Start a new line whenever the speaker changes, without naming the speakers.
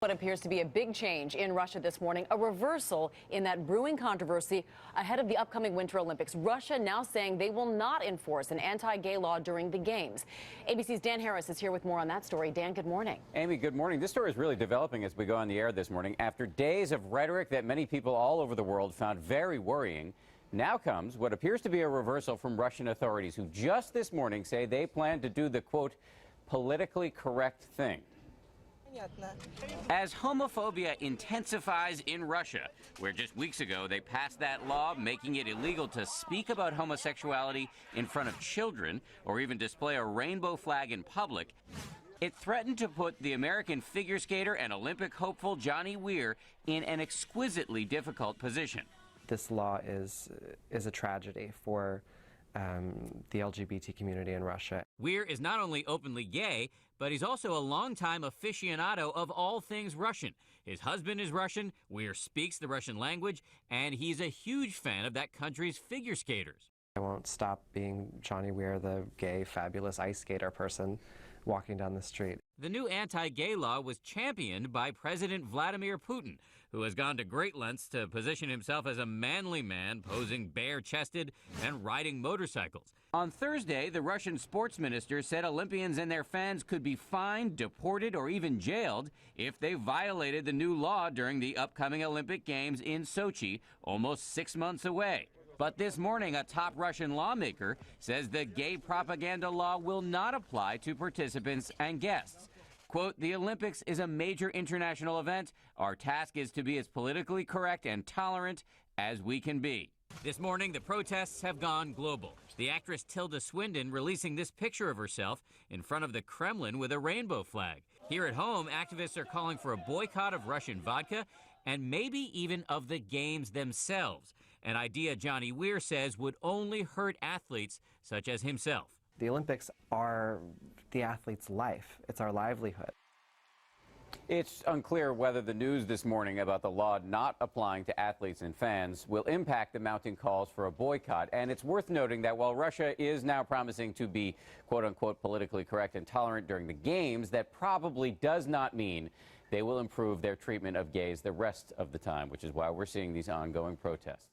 What appears to be a big change in Russia this morning, a reversal in that brewing controversy ahead of the upcoming Winter Olympics. Russia now saying they will not enforce an anti-gay law during the Games. ABC's Dan Harris is here with more on that story. Dan, good morning.
Amy, good morning. This story is really developing as we go on the air this morning. After days of rhetoric that many people all over the world found very worrying, now comes what appears to be a reversal from Russian authorities, who just this morning say they plan to do the, quote, politically correct thing.
As homophobia intensifies in Russia, where just weeks ago they passed that law making it illegal to speak about homosexuality in front of children or even display a rainbow flag in public, it threatened to put the American figure skater and Olympic hopeful Johnny Weir in an exquisitely difficult position.
This law is a tragedy for the LGBT community in Russia.
Weir is not only openly gay, but he's also a longtime aficionado of all things Russian. His husband is Russian, Weir speaks the Russian language, and he's a huge fan of that country's figure skaters.
I won't stop being Johnny Weir, the gay, fabulous ice skater person walking down the street.
The new anti-gay law was championed by President Vladimir Putin, who has gone to great lengths to position himself as a manly man, posing bare-chested and riding motorcycles. On Thursday, the Russian sports minister said Olympians and their fans could be fined, deported, or even jailed if they violated the new law during the upcoming Olympic Games in Sochi, almost 6 months away. But this morning, a top Russian lawmaker says the gay propaganda law will not apply to participants and guests. Quote, the Olympics is a major international event. Our task is to be as politically correct and tolerant as we can be. This morning, the protests have gone global. The actress Tilda Swinton releasing this picture of herself in front of the Kremlin with a rainbow flag. Here at home, activists are calling for a boycott of Russian vodka and maybe even of the games themselves, an idea Johnny Weir says would only hurt athletes such as himself.
The Olympics are the athlete's life. It's our livelihood.
It's unclear whether the news this morning about the law not applying to athletes and fans will impact the mounting calls for a boycott. And it's worth noting that while Russia is now promising to be, quote-unquote, politically correct and tolerant during the Games, that probably does not mean they will improve their treatment of gays the rest of the time, which is why we're seeing these ongoing protests.